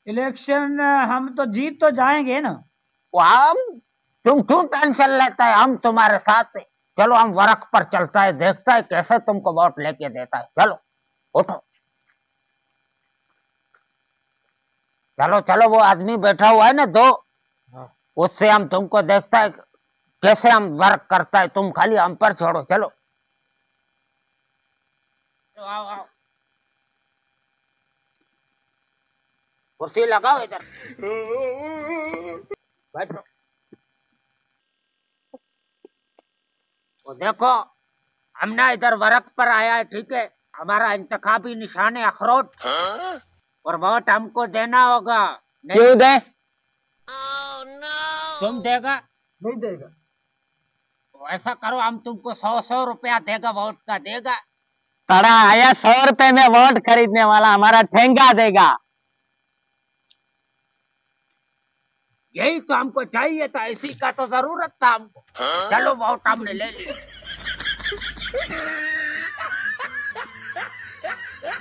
Election हम तो जीत तो जाएंगे ना। वो हम, तुम क्यों टेंशन लेता है, हम तुम्हारे साथ है। चलो हम वर्क पर चलता है, देखता है कैसे तुमको वोट लेके देता है। चलो उठो, चलो चलो, वो आदमी बैठा हुआ है ना दो, उससे हम तुमको देखता है कैसे हम वर्क करता है। तुम खाली हम पर छोड़ो, चलो आओ आओ, कुर्सी लगाओ इधर, बैठो। वो देखो, हमने इधर वर्क पर आया है, ठीक है। हमारा इंतखाबी निशान है अखरोट, और वोट हमको देना होगा। क्यों दे? तुम देगा? नहीं देगा। तो ऐसा करो, हम तुमको 100 रुपया देगा, वोट का देगा। तड़ा आया 100 रुपए में वोट खरीदने वाला, हमारा ठेंगा देगा। यही तो हमको चाहिए था, इसी का तो जरूरत था हमको। चलो वोट हमने ले लिया।